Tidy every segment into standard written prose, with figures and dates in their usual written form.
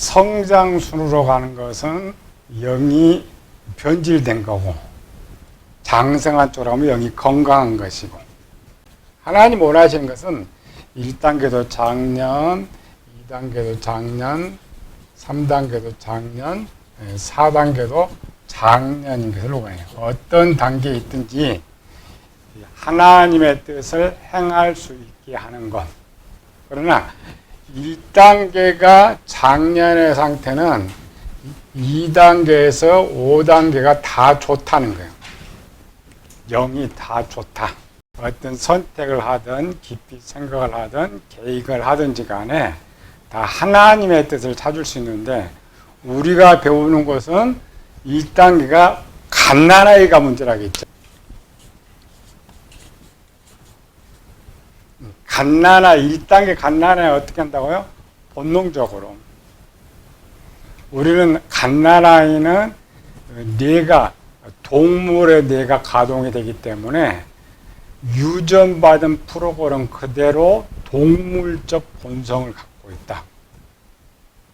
성장순으로 가는 것은 영이 변질된 거고, 장성한 쪽으로 가면 영이 건강한 것이고, 하나님 원하시는 것은 1단계도 장년, 2단계도 장년, 3단계도 장년, 4단계도 장년인 것을 원해요. 어떤 단계에 있든지 하나님의 뜻을 행할 수 있게 하는 것. 그러나 1단계가 장년의 상태는 2단계에서 5단계가 다 좋다는 거예요. 영이 다 좋다. 어떤 선택을 하든 깊이 생각을 하든 계획을 하든지 간에 다 하나님의 뜻을 찾을 수 있는데, 우리가 배우는 것은 1단계가 갓난아이가 문제라겠죠. 갓난아이, 1단계 갓난아이 어떻게 한다고요? 본능적으로. 우리는 갓난아이는 뇌가, 동물의 뇌가 가동이 되기 때문에 유전받은 프로그램 그대로 동물적 본성을 갖고 있다.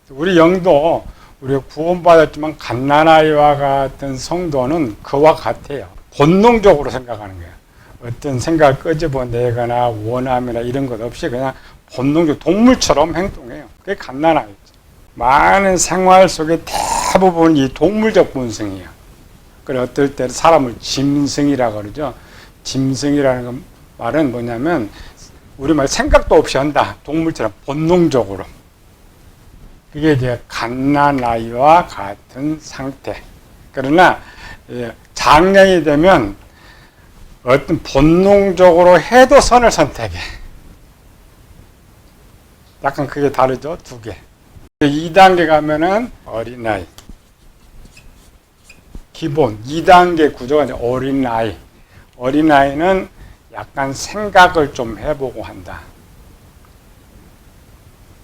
우리 영도 우리가 구원받았지만 갓난아이와 같은 성도는 그와 같아요. 본능적으로 생각하는 거예요. 어떤 생각을 끄집어내거나 원함이나 이런 것 없이 그냥 본능적 동물처럼 행동해요. 그게 갓난아이죠. 많은 생활 속에 대부분 이 동물적 본성이에요. 그래 어떨 때는 사람을 짐승이라고 그러죠. 짐승이라는 말은 뭐냐면 우리말 생각도 없이 한다. 동물처럼 본능적으로. 그게 이제 갓난아이와 같은 상태. 그러나 장년이 되면 어떤 본능적으로 해도 선을 선택해. 약간 그게 다르죠. 두 개. 2단계 가면은 어린아이. 기본 2단계 구조가 이제 어린아이. 어린아이는 약간 생각을 좀 해보고 한다.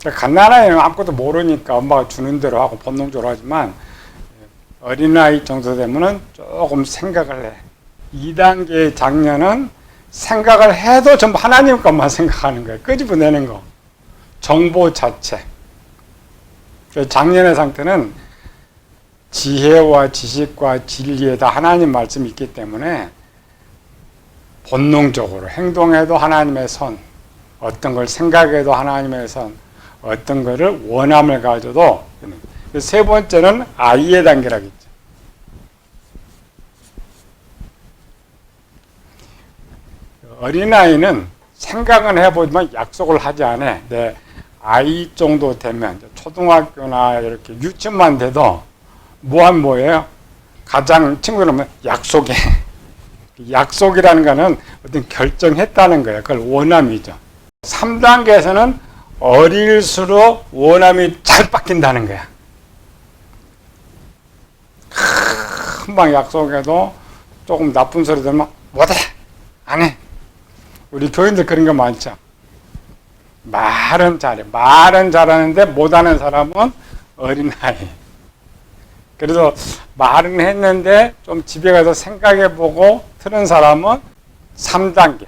갓난아이는 아무것도 모르니까 엄마가 주는 대로 하고 본능적으로 하지만, 어린아이 정도 되면은 조금 생각을 해. 2단계 장년은 생각을 해도 전부 하나님 것만 생각하는 거예요. 끄집어내는 거. 정보 자체. 장년의 상태는 지혜와 지식과 진리에 다 하나님 말씀이 있기 때문에 본능적으로 행동해도 하나님의 선, 어떤 걸 생각해도 하나님의 선, 어떤 거를 원함을 가져도. 세 번째는 아이의 단계라고 했죠. 어린아이는 생각은 해보지만 약속을 하지 않아. 내 아이 정도 되면 초등학교나 이렇게 유치원만 돼도 뭐예요? 가장 친구들은 약속해. 약속이라는 거는 어떤 결정했다는 거예요. 그걸 원함이죠. 3단계에서는 어릴수록 원함이 잘 바뀐다는 거야. 금방 약속해도 조금 나쁜 소리 들으면 못해, 안 해. 우리 교인들 그런 거 많죠. 말은 잘해. 말은 잘하는데 못하는 사람은 어린아이. 그래서 말은 했는데 좀 집에 가서 생각해보고 틀은 사람은 3단계.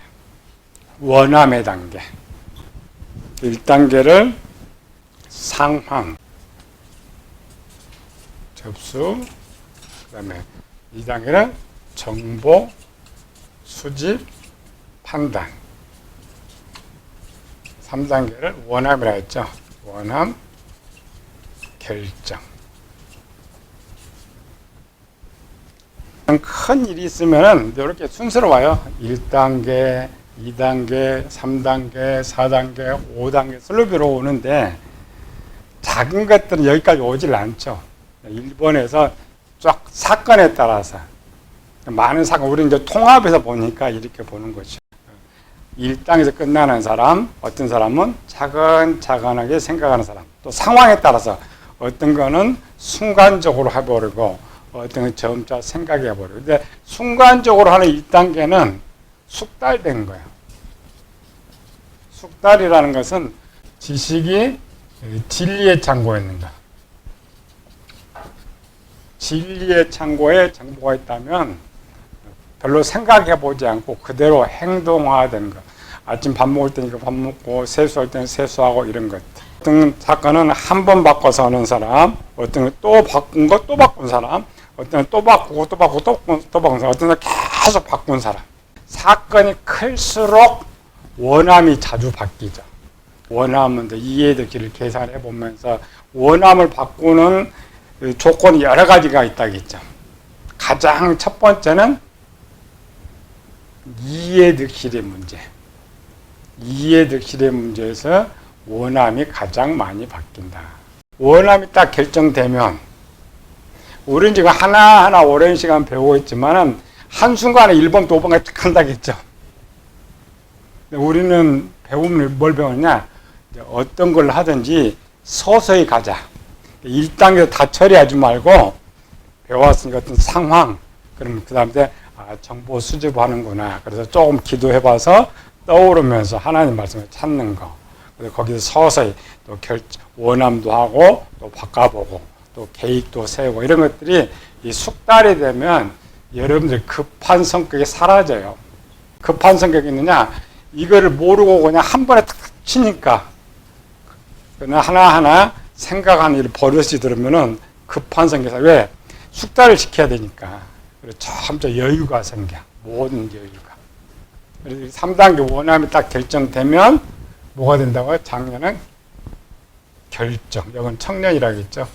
원함의 단계. 1단계를 상황, 접수, 그 다음에 2단계는 정보, 수집, 판단. 3단계를 원함이라 했죠. 원함, 결정. 큰 일이 있으면 이렇게 순서로 와요. 1단계, 2단계, 3단계, 4단계, 5단계 슬로비로 오는데, 작은 것들은 여기까지 오질 않죠. 1번에서 쫙 사건에 따라서 많은 사건, 우리 이제 통합해서 보니까 이렇게 보는 거죠. 1단계에서 끝나는 사람, 어떤 사람은 차근차근하게 생각하는 사람, 또 상황에 따라서 어떤 거는 순간적으로 해버리고 어떤 건 점차 생각해버리고. 근데 순간적으로 하는 1단계는 숙달된 거예요. 숙달이라는 것은 지식이 진리의 창고에 있는가. 진리의 창고에 정보가 있다면 별로 생각해보지 않고 그대로 행동화되는 거. 아침 밥 먹을 때니까 밥 먹고 세수할 때는 세수하고 이런 것. 어떤 사건은 한 번 바꿔서 하는 사람, 어떤 건 또 바꾼 거 또 바꾼 사람, 어떤 건 또 바꾸고 또 바꾸고 또 바꾼 사람, 어떤 건 계속 바꾼 사람. 사건이 클수록 원함이 자주 바뀌죠. 원함은 이해득실을 계산해 보면서 원함을 바꾸는 조건이 여러 가지가 있다겠죠. 가장 첫 번째는 이해득실의 문제. 이해득실의 문제에서 원함이 가장 많이 바뀐다. 원함이 딱 결정되면 우리는 지금 하나하나 오랜 시간 배우고 있지만 한순간에 1번, 2번까지 딱 한다겠죠. 우리는 배우면 뭘 배우느냐? 어떤 걸 하든지 서서히 가자. 1단계에서 다 처리하지 말고 배웠으니까 어떤 상황, 그러면 그 다음에 정보 수집하는구나. 그래서 조금 기도해봐서 떠오르면서 하나님 말씀을 찾는 거. 그래서 거기서 서서히 또 원함도 하고 또 바꿔보고 또 계획도 세우고 이런 것들이 이 숙달이 되면 여러분들 급한 성격이 사라져요. 급한 성격이 있느냐? 이거를 모르고 그냥 한 번에 탁 치니까 그냥 하나하나 생각하는 일 버릇이 들으면은 급한 성격이 왜? 숙달을 시켜야 되니까. 그래서 점점 여유가 생겨. 모든 여유가. 그래서 3단계 원함이 딱 결정되면 뭐가 된다고요? 작년은 결정. 이건 청년이라겠죠.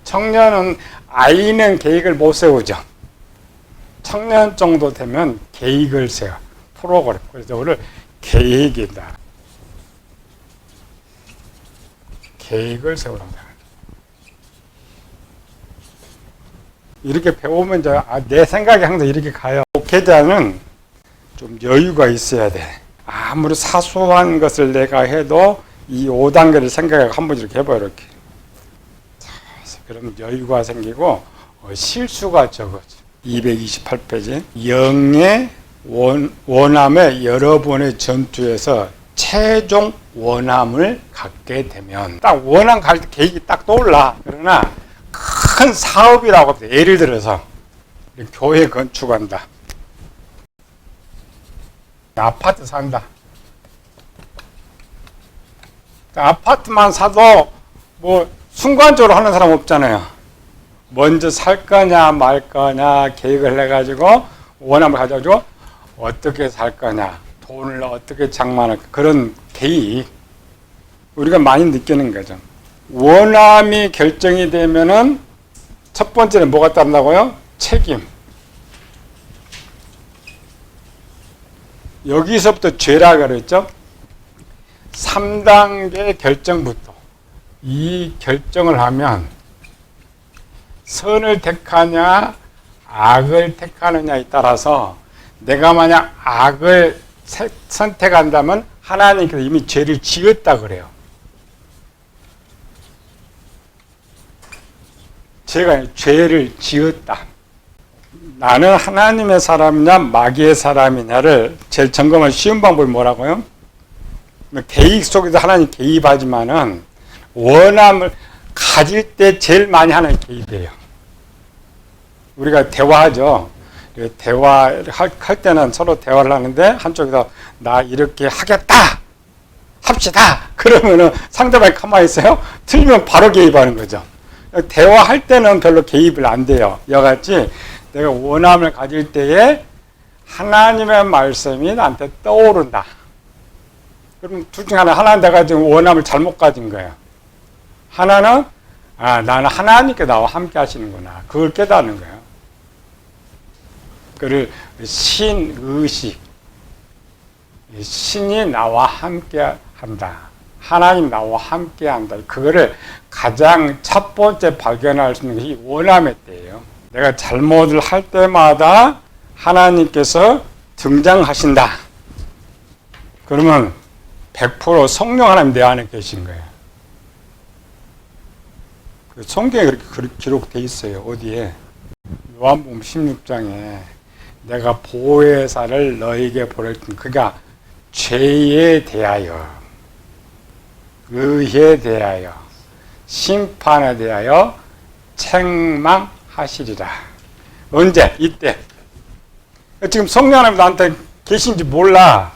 청년은 아이는 계획을 못 세우죠. 청년 정도 되면 계획을 세워. 프로그램. 그래서 오늘 계획이다. 계획을 세우란다. 이렇게 배우면 이제 내 생각이 항상 이렇게 가요. 목회자는 좀 여유가 있어야 돼. 아무리 사소한 것을 내가 해도 이 5단계를 생각하고 한번 이렇게 해봐요. 이렇게. 그럼 여유가 생기고 실수가 적어져. 228페이지. 영의 원함의 여러 번의 전투에서 최종 원함을 갖게 되면 딱 원함 갈 때 계획이 딱 떠올라. 그러나 큰 사업이라고 합니다. 예를 들어서 교회 건축한다. 아파트 산다. 아파트만 사도 뭐 순간적으로 하는 사람 없잖아요. 먼저 살 거냐 말 거냐 계획을 해가지고 원함을 가져가지고 어떻게 살 거냐, 돈을 어떻게 장만할까, 그런 계획 우리가 많이 느끼는 거죠. 원함이 결정이 되면은 첫 번째는 뭐가 따른다고요? 책임. 여기서부터 죄라 그랬죠. 3단계 결정부터 이 결정을 하면 선을 택하냐 악을 택하느냐에 따라서 내가 만약 악을 선택한다면 하나님께서 이미 죄를 지었다 그래요. 제가 죄를 지었다. 나는 하나님의 사람이냐 마귀의 사람이냐를 제일 점검할 쉬운 방법이 뭐라고요? 계획 속에서 하나님 개입하지만은 원함을 가질 때 제일 많이 하나님 개입해요. 우리가 대화하죠. 대화할 때는 서로 대화를 하는데 한쪽에서 나 이렇게 하겠다 합시다 그러면은 상대방이 가만히 있어요. 틀리면 바로 개입하는 거죠. 대화할 때는 별로 개입을 안 돼요. 여같이 내가 원함을 가질 때에 하나님의 말씀이 나한테 떠오른다. 그럼 둘 중에 하나는 내가 지금 원함을 잘못 가진 거예요. 하나는 나는 하나님께 나와 함께 하시는구나. 그걸 깨닫는 거예요. 그를 신의식, 신이 나와 함께 한다. 하나님 나와 함께 한다. 그거를 가장 첫 번째 발견할 수 있는 것이 원함의 때예요. 내가 잘못을 할 때마다 하나님께서 등장하신다. 그러면 100% 성령 하나님 내 안에 계신 거예요. 성경에 그렇게 기록되어 있어요. 어디에? 요한복음 16장에 내가 보혜사를 너에게 보냈더니 그가 죄에 대하여, 의에 대하여, 심판에 대하여 책망하시리라. 언제? 이때. 지금 성령 하나님 나한테 계신지 몰라.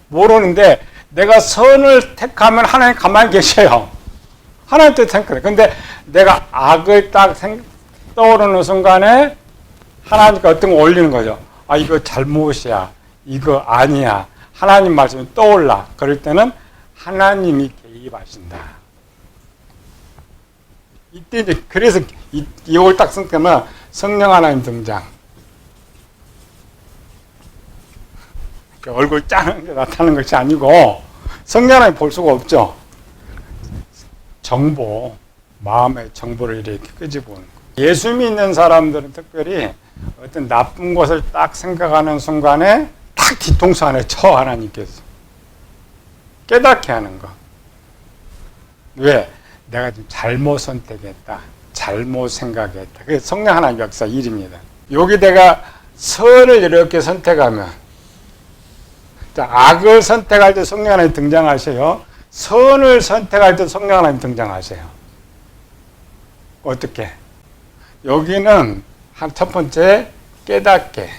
모르는데 내가 선을 택하면 하나님 가만히 계셔요. 하나님 뜻 택해. 근데 내가 악을 딱 떠오르는 순간에 하나님께 어떤 거 올리는 거죠. 아, 이거 잘못이야. 이거 아니야. 하나님 말씀이 떠올라. 그럴 때는 하나님이 개입하신다. 이때 이제 그래서 이걸 딱 쓴다면 성령 하나님 등장. 얼굴 짜는 게 나타나는 것이 아니고 성령 하나님 볼 수가 없죠. 정보, 마음의 정보를 이렇게 끄집어오는 거. 예수 믿는 사람들은 특별히 어떤 나쁜 것을 딱 생각하는 순간에 딱 뒤통수 안에 쳐 하나님께서 깨닫게 하는 거. 왜? 내가 지금 잘못 선택했다. 잘못 생각했다. 그게 성령 하나님 역사 일입니다. 여기 내가 선을 이렇게 선택하면, 자, 악을 선택할 때 성령 하나님 등장하세요. 선을 선택할 때 성령 하나님 등장하세요. 어떻게? 여기는 첫 번째 깨닫게,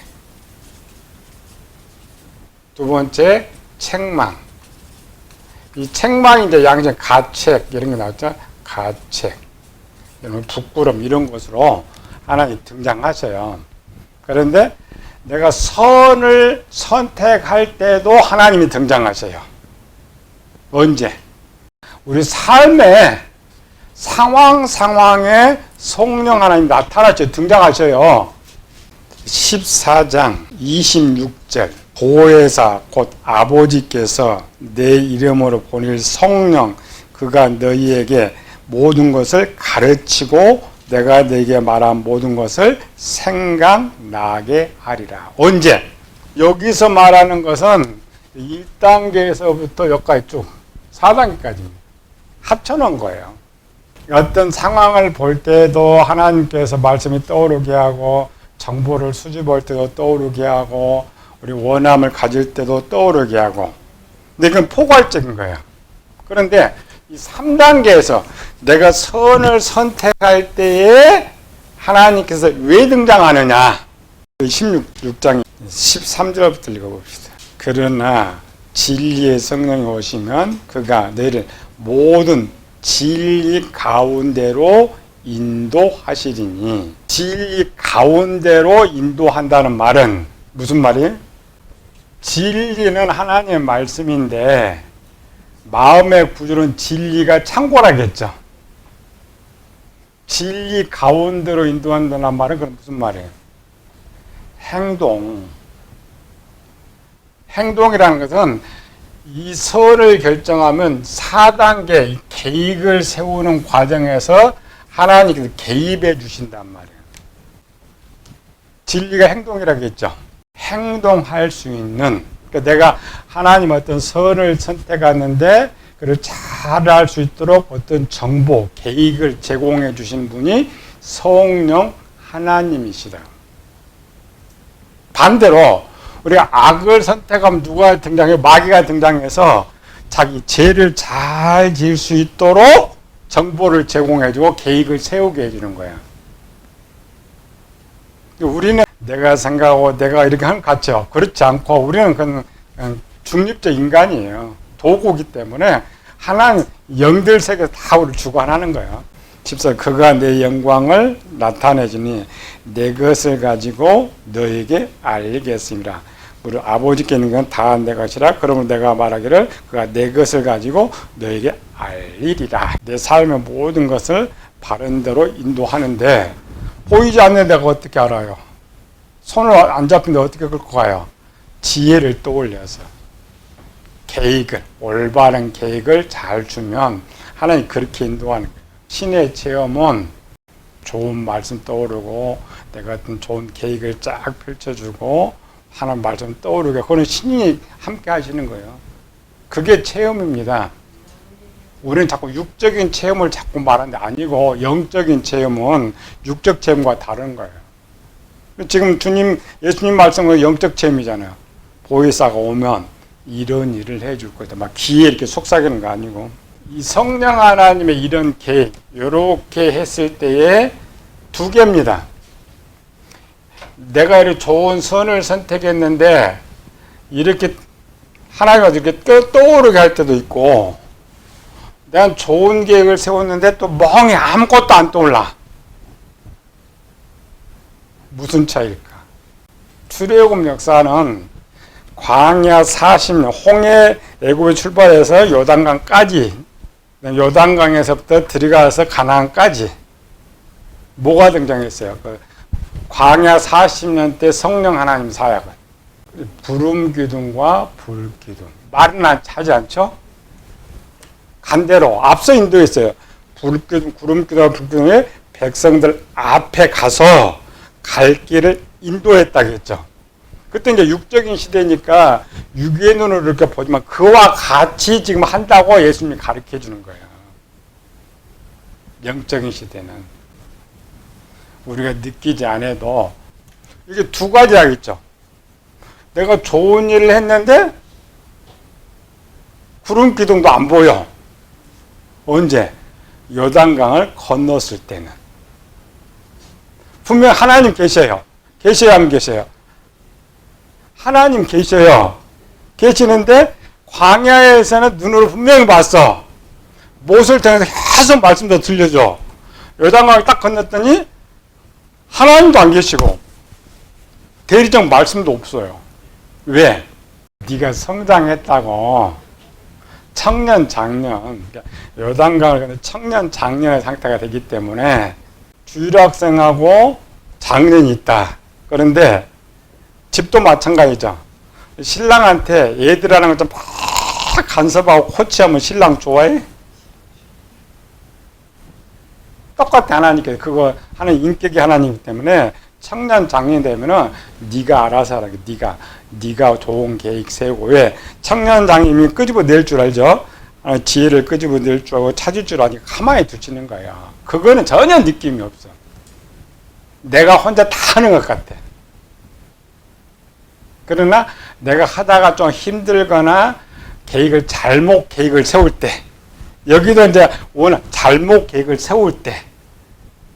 두 번째 책망. 이 책망이 이제 양심 가책 이런 게 나왔죠. 가책, 부끄럼 이런 것으로 하나님 등장하셔요. 그런데 내가 선을 선택할 때도 하나님이 등장하셔요. 언제? 우리 삶의 상황에 성령 하나님 나타나셔 등장하셔요. 14장 26절 보혜사 곧 아버지께서 내 이름으로 보낼 성령 그가 너희에게 모든 것을 가르치고 내가 너희에게 말한 모든 것을 생각나게 하리라. 언제? 여기서 말하는 것은 1단계에서부터 여기까지 쭉 4단계까지입니다. 합쳐놓은 거예요. 어떤 상황을 볼 때도 하나님께서 말씀이 떠오르게 하고 정보를 수집할 때도 떠오르게 하고 우리 원함을 가질 때도 떠오르게 하고. 근데 이건 포괄적인 거예요. 그런데 이 3단계에서 내가 선을 선택할 때에 하나님께서 왜 등장하느냐. 16장 13절부터 읽어봅시다. 그러나 진리의 성령이 오시면 그가 너희를 모든 진리 가운데로 인도하시리니. 진리 가운데로 인도한다는 말은 무슨 말이에요? 진리는 하나님의 말씀인데 마음의 구조는 진리가 창고라겠죠. 진리 가운데로 인도한다는 말은 그럼 무슨 말이에요? 행동이라는 것은 이 선을 결정하면 4단계 계획을 세우는 과정에서 하나님께서 개입해 주신단 말이에요. 진리가 행동이라겠죠. 행동할 수 있는, 그러니까 내가 하나님 어떤 선을 선택하는데 그걸 잘할 수 있도록 어떤 정보, 계획을 제공해 주신 분이 성령 하나님이시다. 반대로 우리가 악을 선택하면 누가 등장해요? 마귀가 등장해서 자기 죄를 잘 지을 수 있도록 정보를 제공해주고 계획을 세우게 해주는 거야. 우리는 내가 생각하고 내가 이렇게 하는 것 같죠. 그렇지 않고 우리는 그냥 중립적 인간이에요. 도구기 때문에 하나님 영들 세계에서 다 우리를 주관하는 거예요. 14. 그가 내 영광을 나타내주니 내 것을 가지고 너에게 알리겠습니다. 우리 아버지께 있는 건 다 내 것이라. 그러면 내가 말하기를 그가 내 것을 가지고 너에게 알리리라. 내 삶의 모든 것을 바른 대로 인도하는데 보이지 않는 내가 어떻게 알아요? 손을 안 잡힌데 어떻게 끌고 가요? 지혜를 떠올려서 계획을, 올바른 계획을 잘 주면 하나님 그렇게 인도하는 거예요. 신의 체험은 좋은 말씀 떠오르고 내가 어떤 좋은 계획을 쫙 펼쳐주고 하나님 말씀 떠오르게, 그건 신이 함께 하시는 거예요. 그게 체험입니다. 우리는 자꾸 육적인 체험을 자꾸 말하는데 아니고 영적인 체험은 육적 체험과 다른 거예요. 지금 예수님 말씀은 영적 체험이잖아요. 보혜사가 오면 이런 일을 해줄 거다. 막 귀에 이렇게 속삭이는 거 아니고. 이 성령 하나님의 이런 계획, 이렇게 했을 때에 두 개입니다. 내가 이렇게 좋은 선을 선택했는데 이렇게 하나가 이렇게 떠오르게 할 때도 있고, 내가 좋은 계획을 세웠는데 또 멍이 아무것도 안 떠올라. 무슨 차이일까? 출애굽 역사는 광야 40년, 홍해 애굽에 출발해서 요단강까지, 요단강에서부터 들어가서 가나안까지 뭐가 등장했어요? 그 광야 40년 때 성령 하나님 사역은 구름 기둥과 불 기둥. 말은 하지 않죠? 반대로 앞서 인도했어요. 불 기둥, 구름 기둥과 불 기둥에 백성들 앞에 가서 갈 길을 인도했다겠죠. 그때 이제 육적인 시대니까 육의 눈으로 이렇게 보지만 그와 같이 지금 한다고 예수님이 가르쳐 주는 거예요. 영적인 시대는 우리가 느끼지 않아도 이게 두 가지 하겠죠. 내가 좋은 일을 했는데 구름 기둥도 안 보여. 언제? 요단강을 건넜을 때는. 분명 하나님 계셔요. 계셔야 안 계셔요? 하나님 계셔요. 계시는데 광야에서는 눈으로 분명히 봤어. 못을 통해서 계속 말씀도 들려줘. 요단강을 딱 건넜더니 하나님도 안 계시고 대리적 말씀도 없어요. 왜? 네가 성장했다고 청년 장년, 요단강을 건너 청년 장년의 상태가 되기 때문에 주일학생하고 장년이 있다. 그런데 집도 마찬가지죠. 신랑한테 애들하는 거 좀 막 간섭하고 코치하면 신랑 좋아해? 똑같아. 하나님께 그거 하는 인격이 하나님이기 때문에 청년 장년이 되면은 네가 알아서 하라. 네가 좋은 계획 세우고. 왜? 청년 장님이 끄집어낼 줄 알죠? 지혜를 끄집어낼 줄 알고 찾을 줄 아니까 가만히 두시는 거야. 그거는 전혀 느낌이 없어. 내가 혼자 다 하는 것 같아. 그러나 내가 하다가 좀 힘들거나 잘못 계획을 세울 때, 여기도 이제 잘못 계획을 세울 때,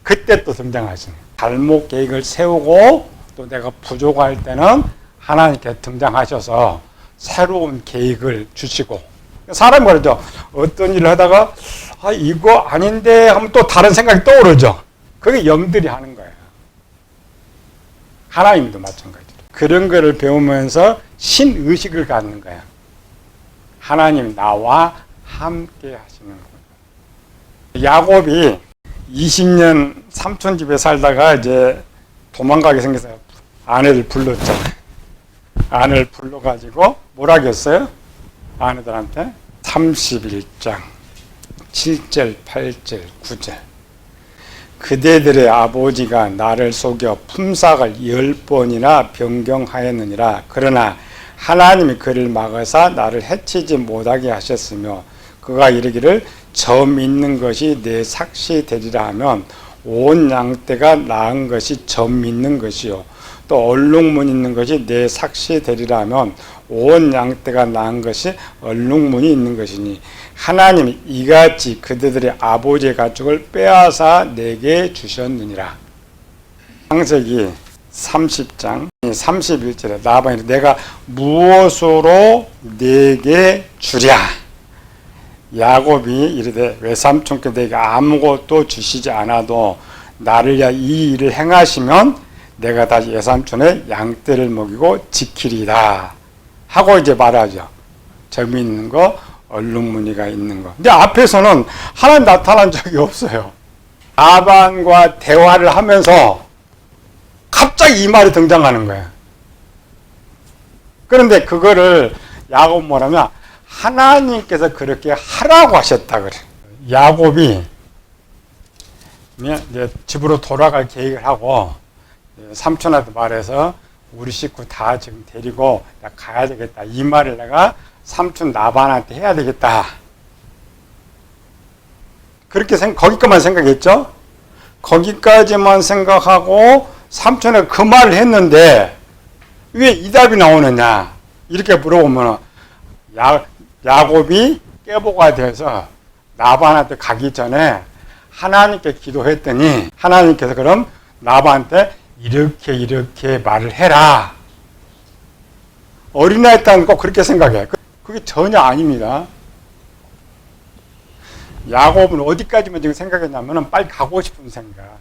그때 또 등장하시는 거예요. 잘못 계획을 세우고 또 내가 부족할 때는 하나님께 등장하셔서 새로운 계획을 주시고. 사람이 그러죠. 어떤 일을 하다가 이거 아닌데 하면 또 다른 생각이 떠오르죠. 그게 영들이 하는 거예요. 하나님도 마찬가지로. 그런 거를 배우면서 신의식을 갖는 거예요. 하나님 나와 함께 하시는 거예요. 야곱이 20년 삼촌 집에 살다가 이제 도망가게 생겨서 아내를 불렀죠. 아내를 불러가지고 뭐라 했어요? 아내들한테 31장 7절, 8절, 9절. 그대들의 아버지가 나를 속여 품삯을 10번이나 변경하였느니라. 그러나 하나님이 그를 막으사 나를 해치지 못하게 하셨으며 그가 이르기를 점 있는 것이 내 삭시 되리라 하면 온 양떼가 나은 것이 점 있는 것이요 또 얼룩문 있는 것이 내 삭시 되리라 하면 온 양떼가 나은 것이 얼룩문이 있는 것이니 하나님이 이같이 그들의 아버지의 가축을 빼앗아 내게 주셨느니라. 창세기 30장 31절에 라반이 내가 무엇으로 내게 주랴. 야곱이 이르되 외삼촌께 내게 아무것도 주시지 않아도 나를 위하여 이 일을 행하시면 내가 다시 외삼촌의 양떼를 먹이고 지키리다 하고 이제 말하죠. 점이 있는 거, 얼룩무늬가 있는 거. 근데 앞에서는 하나님 나타난 적이 없어요. 라반과 대화를 하면서 갑자기 이 말이 등장하는 거예요. 그런데 그거를 야곱 뭐라면 하나님께서 그렇게 하라고 하셨다 그래. 야곱이 이제 집으로 돌아갈 계획을 하고 삼촌한테 말해서 우리 식구 다 지금 데리고 가야 되겠다. 이 말을 내가 삼촌 라반한테 해야 되겠다. 그렇게 거기까지만 생각했죠. 거기까지만 생각하고 삼촌이 그 말을 했는데 왜 이 답이 나오느냐 이렇게 물어보면 야곱이 깨보가 돼서 라반한테 가기 전에 하나님께 기도했더니 하나님께서 그럼 라반한테 이렇게 말을 해라. 어린아이 때는 꼭 그렇게 생각해. 그게 전혀 아닙니다. 야곱은 어디까지만 지금 생각했냐면은 빨리 가고 싶은 생각.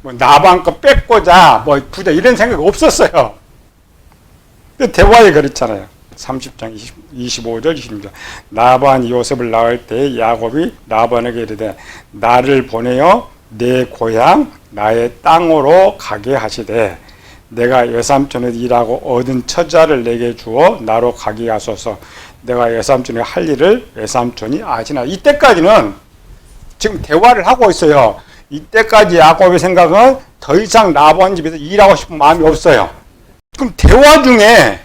뭐 나반 거 뺏고자 뭐 부자 이런 생각이 없었어요. 대화에 그렇잖아요. 30장 25절 26절 나반이 요셉을 낳을 때 야곱이 나반에게 이르되 나를 보내어 내 고향 나의 땅으로 가게 하시되 내가 외삼촌에서 일하고 얻은 처자를 내게 주어 나로 가게 하소서. 내가 외삼촌이 할 일을 외삼촌이 아시나. 이때까지는 지금 대화를 하고 있어요. 이때까지 야곱의 생각은 더 이상 라반 집에서 일하고 싶은 마음이 없어요. 그럼 대화 중에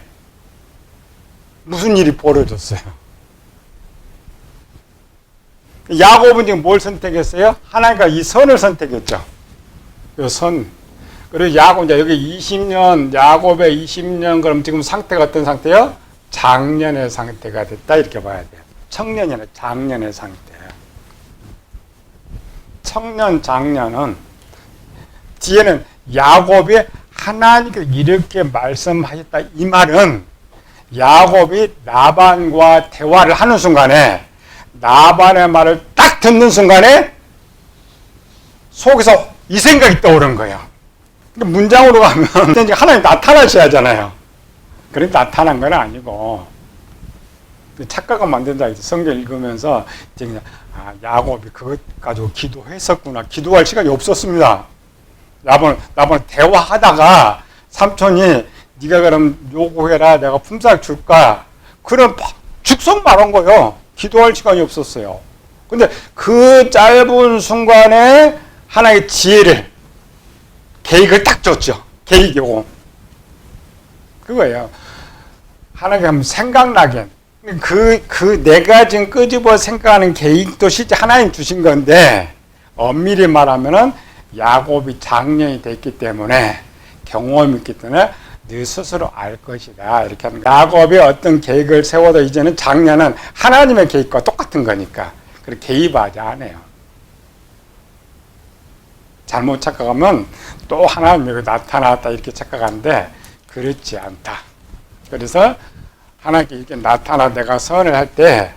무슨 일이 벌어졌어요? 야곱은 지금 뭘 선택했어요? 하나님과 이 선을 선택했죠. 이 선. 그리고 야곱, 이제 여기 20년, 야곱의 20년, 그럼 지금 상태가 어떤 상태예요? 장년의 상태가 됐다, 이렇게 봐야 돼요. 청년이 아니라 장년의 상태예요. 청년, 장년은, 뒤에는 야곱이 하나님께서 이렇게 말씀하셨다, 이 말은 야곱이 라반과 대화를 하는 순간에, 라반의 말을 딱 듣는 순간에, 속에서 이 생각이 떠오른 거예요. 문장으로 가면 하나님 나타나셔야 하잖아요. 그런데 나타난 건 아니고 착각을 만든다. 성경 읽으면서 야곱이 그것 가지고 기도했었구나. 기도할 시간이 없었습니다. 나번 대화하다가 삼촌이 네가 그럼 요구해라. 내가 품삯 줄까. 그럼 죽성 말한 거예요. 기도할 시간이 없었어요. 근데 그 짧은 순간에 하나의 지혜를 계획을 딱 줬죠. 계획이고. 그거예요. 하나님 한번 생각나게. 내가 지금 끄집어 생각하는 계획도 실제 하나님 주신 건데, 엄밀히 말하면은 야곱이 장년이 됐기 때문에, 경험이 있기 때문에, 네 스스로 알 것이다. 이렇게 하는 거예요. 야곱이 어떤 계획을 세워도 이제는 장년은 하나님의 계획과 똑같은 거니까, 그렇게 개입하지 않아요. 잘못 착각하면 또 하나님이 나타났다 이렇게 착각하는데 그렇지 않다. 그래서 하나님께 이렇게 나타나 내가 선을 할 때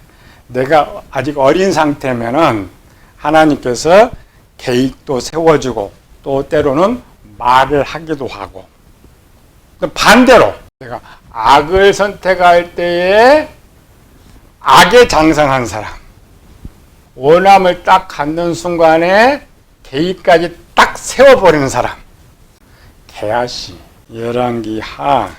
내가 아직 어린 상태면은 하나님께서 계획도 세워주고 또 때로는 말을 하기도 하고 반대로 내가 악을 선택할 때에 악에 장성한 사람 원함을 딱 갖는 순간에 계획까지 딱 세워버리는 사람. 게하시 열왕기 하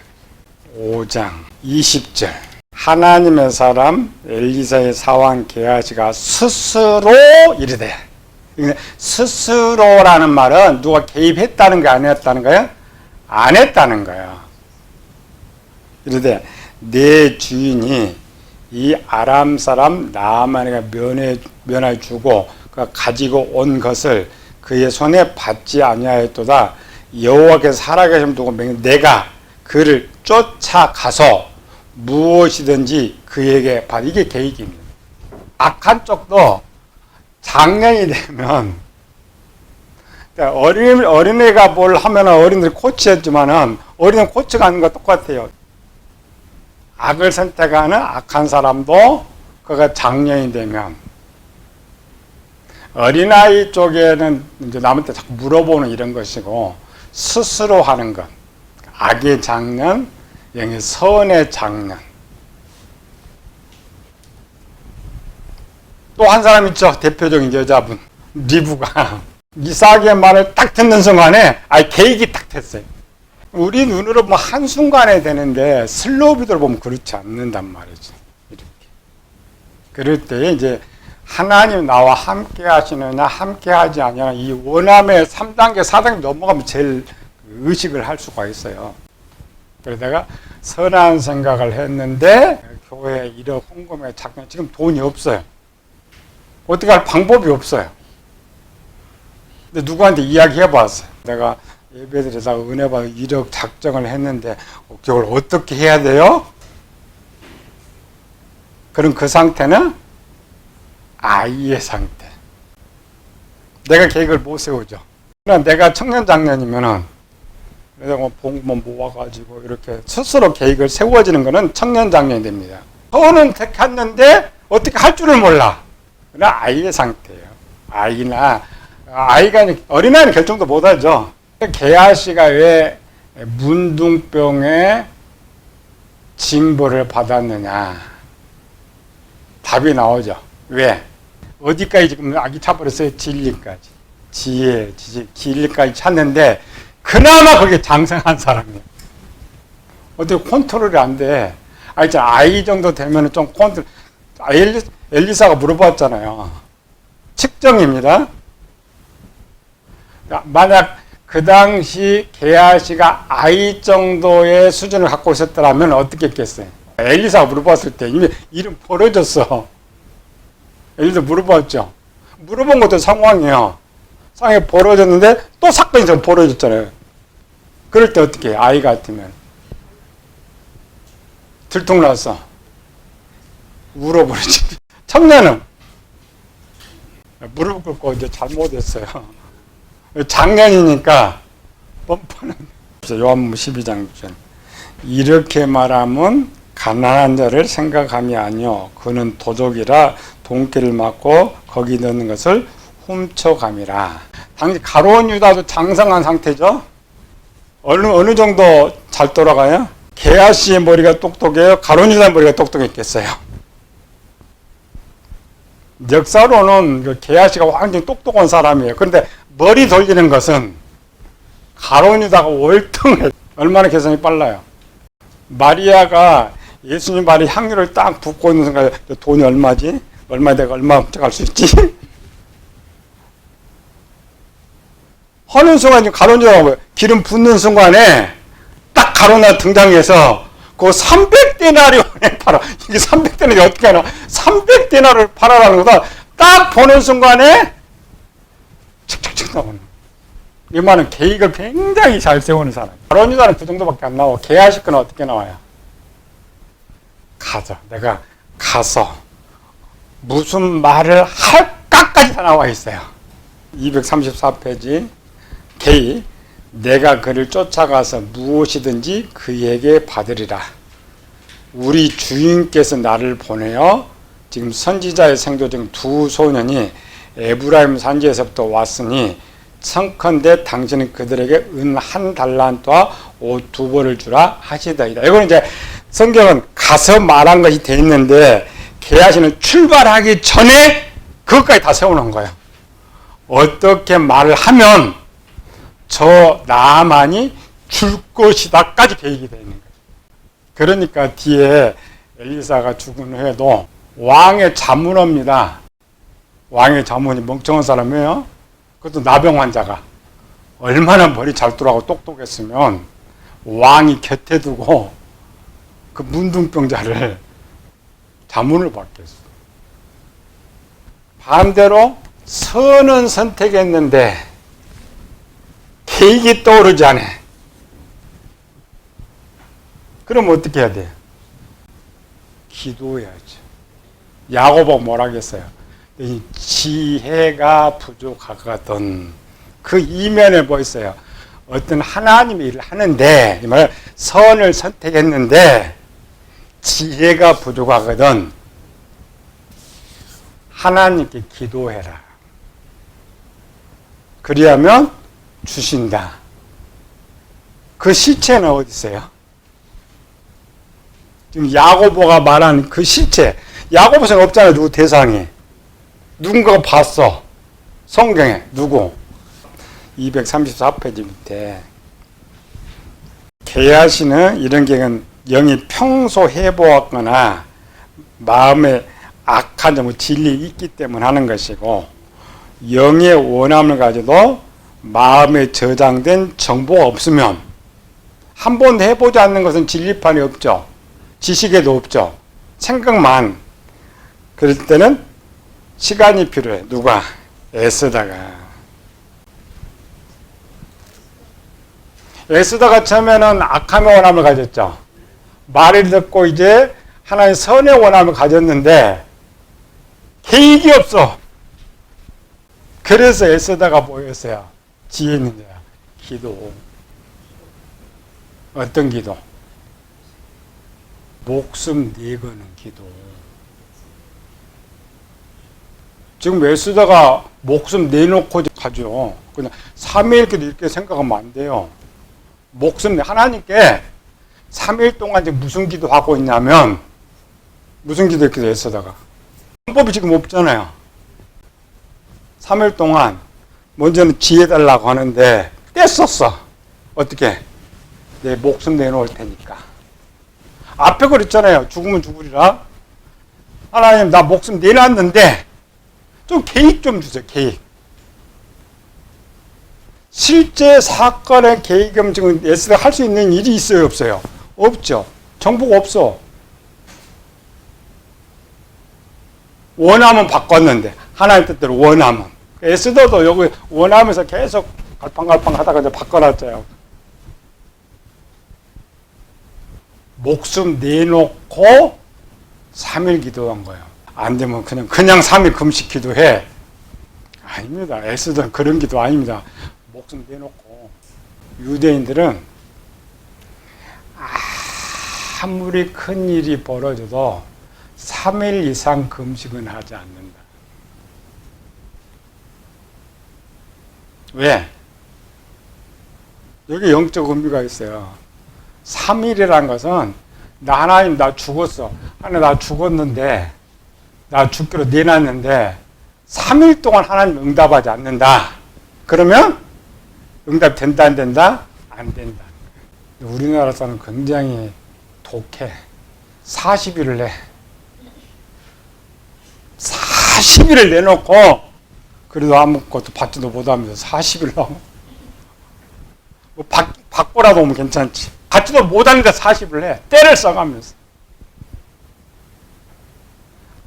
5장 20절 하나님의 사람 엘리사의 사환 게하시가 스스로 이르되 스스로라는 말은 누가 개입했다는 거 안 했다는 거예요? 안 했다는 거예요. 이르되 내 주인이 이 아람 사람 나아만에게 면해 주고 그가 가지고 온 것을 그의 손에 받지 아니하였도다. 여호와께서 살아계심 두고 내가 그를 쫓아가서 무엇이든지 그에게 받. 이게 계획입니다. 악한 쪽도 장년이 되면 어린애가 뭘 하면 어린이들이 코치했지만은 어린애 코치가 하는 거 똑같아요. 악을 선택하는 악한 사람도 그가 장년이 되면 어린아이 쪽에는 이제 남한테 자꾸 물어보는 이런 것이고 스스로 하는 것. 악의 장년, 영의 선의 장년. 또 한 사람 있죠. 대표적인 여자분. 리브가. 이삭의 말을 딱 듣는 순간에 계획이 딱 됐어요. 우리 눈으로 뭐 한순간에 되는데 슬로비들 보면 그렇지 않는단 말이죠. 이렇게. 그럴 때 이제 하나님 나와 함께 하시느냐 함께 하지 않느냐 이 원함의 3단계 4단계 넘어가면 제일 의식을 할 수가 있어요. 그래서 내가 선한 생각을 했는데 교회 1억 헌금에 작년 지금 돈이 없어요. 어떻게 할 방법이 없어요. 근데 누구한테 이야기해 봤어요. 내가 예배드리다가 은혜 받아 1억 작정을 했는데 그걸 어떻게 해야 돼요? 그럼 그 상태는 아이의 상태. 내가 계획을 못 세우죠. 그러나 내가 청년 장년이면은 그래서 뭐 봉만 모아가지고 이렇게 스스로 계획을 세워지는 것은 청년 장년이 됩니다. 선은 택했는데 어떻게 할 줄을 몰라. 그러나 아이의 상태예요. 아이가 어린아이는 결정도 못하죠. 게하시가 왜 문둥병의 징벌을 받았느냐. 답이 나오죠. 왜? 어디까지 지금 아기 차버렸어요? 진리까지. 지혜, 지식, 진리까지 찾는데 그나마 그게 장성한 사람이에요. 어떻게 컨트롤이 안 돼. 아이 정도 되면 좀 컨트롤. 엘리사가 물어봤잖아요. 측정입니다. 만약 그 당시 게하시가 아이 정도의 수준을 갖고 있었더라면 어떻게 했겠어요? 엘리사가 물어봤을 때 이미 일은 벌어졌어. 엘리사 물어봤죠. 물어본 것도 상황이에요. 상황이 벌어졌는데 또 사건이 좀 벌어졌잖아요. 그럴 때 어떻게 해? 아이 같으면 들통났어. 울어버리지. 청년은 무릎 꿇고 이제 잘못했어요. 작년이니까 뻔뻔한. 요한복음 12장 6절. 이렇게 말하면 가난한 자를 생각함이 아니요 그는 도적이라 돈기를 맞고 거기 넣는 것을 훔쳐감이라. 당시 가룟 유다도 장성한 상태죠. 어느 정도 잘 돌아가요? 게하시의 머리가 똑똑해요? 가룟 유다의 머리가 똑똑했겠어요? 역사로는 게하시가 완전히 똑똑한 사람이에요. 그런데 머리 돌리는 것은 가룟 유다가 월등해. 얼마나 계산이 빨라요. 마리아가 예수님 발에 향유를 딱 붓고 있는 순간에 돈이 얼마지? 얼마 내가 얼마 훔쳐갈 수 있지? 하는 순간 가룟 유다가 기름 붓는 순간에 딱 가룟 유다 등장해서 그 300데나리온에 팔아. 이게 300데나리 어떻게 하나? 300데나리를 팔아라는 거다. 딱 보는 순간에 칙칙칙 나오는. 이 말은 계획을 굉장히 잘 세우는 사람. 가룟 유다는 그 정도밖에 안 나오고 게하시 거는 어떻게 나와요? 가자. 내가 가서 무슨 말을 할까까지 다 나와 있어요. 234페이지. 게이 내가 그를 쫓아가서 무엇이든지 그에게 받으리라. 우리 주인께서 나를 보내어 지금 선지자의 생도 중 두 소년이 에브라임 산지에서부터 왔으니 청컨대 당신은 그들에게 은 1달란트와 옷 2벌을 주라 하시더이다. 이거는 이제 성경은 가서 말한 것이 돼 있는데 게하시는 출발하기 전에 그것까지 다 세워놓은 거예요. 어떻게 말을 하면 저 나만이 줄 것이다까지 계획이 되어 있는 거예요. 그러니까 뒤에 엘리사가 죽은 후에도 왕의 자문업니다. 왕의 자문이 멍청한 사람이에요. 그것도 나병 환자가 얼마나 머리 잘 돌아가고 똑똑했으면 왕이 곁에 두고 그 문둥병자를 자문을 받겠어. 반대로 선은 선택했는데 계획이 떠오르지 않아. 그럼 어떻게 해야 돼요? 기도해야죠. 야고보가 뭐라 하겠어요? 지혜가 부족하거든. 그 이면에 뭐 있어요? 어떤 하나님의 일을 하는데, 이 말 선을 선택했는데 지혜가 부족하거든. 하나님께 기도해라. 그리하면 주신다. 그 실체는 어디 있어요? 지금 야고보가 말한 그 실체. 야고보서는 없잖아요. 누구 대상이. 누군가가 봤어. 성경에. 누구? 234페이지 밑에. 게하시는 이런 경우는 영이 평소 해보았거나 마음에 악한 점, 진리 있기 때문에 하는 것이고, 영의 원함을 가지고 마음에 저장된 정보가 없으면, 한 번도 해보지 않는 것은 진리판이 없죠. 지식에도 없죠. 생각만. 그럴 때는 시간이 필요해. 누가? 애쓰다가. 애쓰다가 처음에는 악함의 원함을 가졌죠. 말을 듣고 이제 하나의 선의 원함을 가졌는데 계획이 없어. 그래서 애쓰다가 뭐였어요? 지혜 있는 자야. 기도. 어떤 기도? 목숨 내거는 기도. 지금 외수자가 목숨 내놓고 가죠. 그냥 삼위일기도 이렇게 생각하면 안 돼요. 목숨 하나님께 3일 동안 지금 무슨 기도하고 있냐면 무슨 기도했기도 애쓰다가 방법이 지금 없잖아요. 3일 동안 먼저는 지혜 달라고 하는데 떼썼어. 어떻게? 내 목숨 내놓을 테니까. 앞에 그랬잖아요. 죽으면 죽으리라. 하나님 나 목숨 내놨는데 좀 계획 좀 주세요. 계획. 실제 사건의 계획은 지금 에스더가 할 수 있는 일이 있어요? 없어요? 없죠. 정보가 없어. 원하면 바꿨는데 하나님 뜻대로 원하면. 에스더도 여기 원하면서 계속 갈팡갈팡 하다가 이제 바꿔놨어요. 목숨 내놓고 3일 기도한 거예요. 안 되면 그냥 3일 금식 기도해. 아닙니다. 에스더는 그런 기도 아닙니다. 목숨 내놓고. 유대인들은 아무리 큰 일이 벌어져도 3일 이상 금식은 하지 않는다. 왜? 여기 영적 의미가 있어요. 3일이라는 것은 하나님 나 죽었어. 하나님 나 죽었는데 나 죽기로 내놨는데 3일 동안 하나님 응답하지 않는다. 그러면 응답 된다 안 된다? 안 된다. 우리나라 사람은 굉장히 독해. 40일을 내. 40일을 내놓고 그래도 아무것도 받지도 못하면서 40일 하고 뭐 받고라도 오면 괜찮지. 받지도 못하는데 40을 해. 때를 써가면서.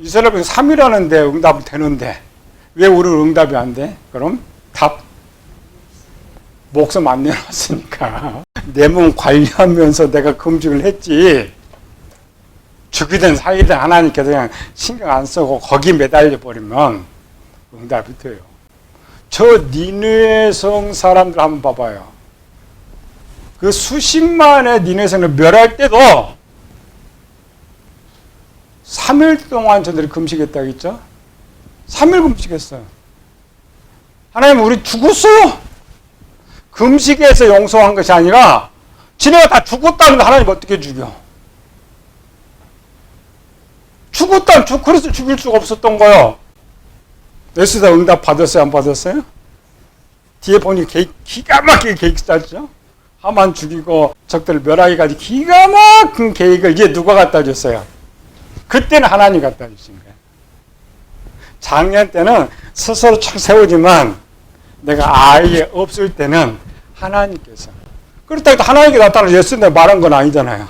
이스라엘은 3일 하는데 응답이 되는데 왜 우리는 응답이 안 돼? 그럼 답. 목숨 안 내놨으니까. 내 몸 관리하면서 내가 금식을 했지. 죽이든 살이든 하나님께서 그냥 신경 안 쓰고 거기 매달려 버리면 응답이 돼요. 저 니느웨 성 사람들 한번 봐봐요. 그 수십만의 니느웨 성을 멸할 때도 3일 동안 저들이 금식했다고 했죠? 3일 금식했어요. 하나님 우리 죽었어요. 금식에서 용서한 것이 아니라 지네가 다 죽었다는데 하나님 어떻게 죽여? 죽었다면 그래서 죽일 수가 없었던 거예요. 에스더 응답 받았어요? 안 받았어요? 뒤에 보니 기가 막히게 계획 짜죠? 하만 죽이고 적들을 멸하기까지 기가 막힌 계획을 이제 누가 갖다 줬어요? 그때는 하나님 갖다 주신 거예요. 작년 때는 스스로 착 세우지만 내가 아예 없을 때는 하나님께서. 그렇다고 해도 하나님께 나타나서 예수님한테 말한 건 아니잖아요.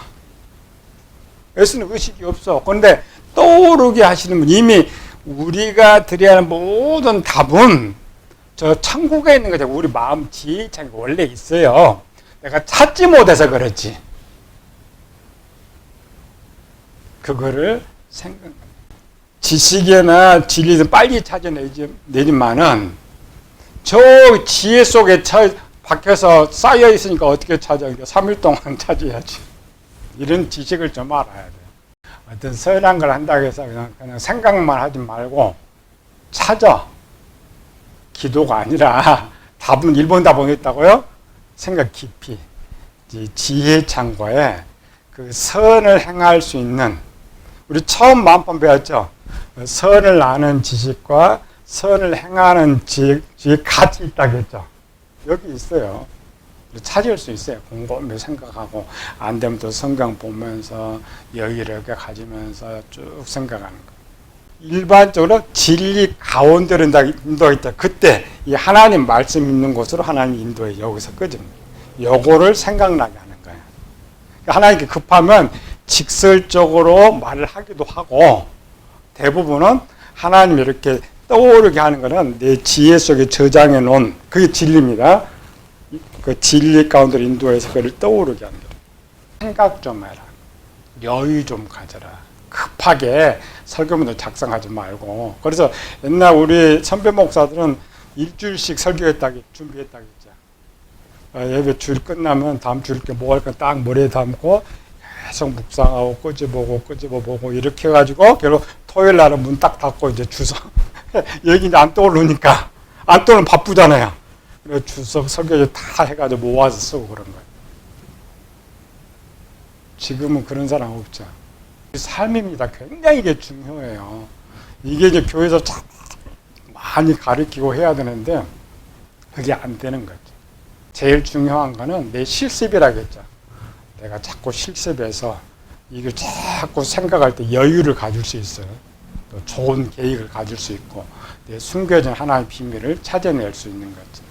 예수님 의식이 없어. 그런데 떠오르게 하시는 분, 이미 우리가 드려야 하는 모든 답은 저 천국에 있는 거죠. 우리 마음 지혜창이 원래 있어요. 내가 찾지 못해서 그렇지. 그거를 생각합니다. 지식이나 진리는 빨리 찾아내지만은 저 지혜 속에 박혀서 쌓여 있으니까 어떻게 찾아? 3일 동안 찾아야지. 이런 지식을 좀 알아야 돼. 어떤 선한 걸 한다고 해서 그냥 생각만 하지 말고 찾아. 기도가 아니라 답은 1번 답은 있다고요? 생각 깊이. 지혜 창고에 그 선을 행할 수 있는, 우리 처음 마음법 배웠죠? 선을 아는 지식과 선을 행하는 지식이 같이 있다고 했죠? 여기 있어요. 찾을 수 있어요. 공부하면서 생각하고, 안 되면 또 성경 보면서 여유롭게 가지면서 쭉 생각하는 거. 일반적으로 진리 가운데로 인도했다. 그때 이 하나님 말씀 있는 곳으로 하나님 인도해. 여기서 끄집니다. 요거를 생각나게 하는 거예요. 하나님께 급하면 직설적으로 말을 하기도 하고, 대부분은 하나님 이렇게 떠오르게 하는 거는 내 지혜 속에 저장해 놓은 그게 진리입니다. 그 진리 가운데로 인도해서 그를 떠오르게 하는 거예요. 생각 좀 해라. 여유 좀 가져라. 급하게 설교문을 작성하지 말고. 그래서 옛날 우리 선배 목사들은 일주일씩 설교했다고 준비했다고 했죠. 예배 주일 끝나면 다음 주일 뭐 할까 딱 머리에 담고 계속 묵상하고 끄집어보고 이렇게 해가지고 결국 토요일 날은 문 딱 닫고 이제 주서 얘기 이제 안 떠오르니까 안 떠오르면 바쁘잖아요. 그래서 주석 설교지 다 해가지고 모아서 쓰고 그런 거예요. 지금은 그런 사람 없죠. 삶입니다. 굉장히 이게 중요해요. 이게 이제 교회에서 참 많이 가르치고 해야 되는데 그게 안 되는 거죠. 제일 중요한 거는 내 실습이라겠죠. 내가 자꾸 실습해서 이걸 자꾸 생각할 때 여유를 가질 수 있어요. 또 좋은 계획을 가질 수 있고 내 숨겨진 하나의 비밀을 찾아낼 수 있는 거죠.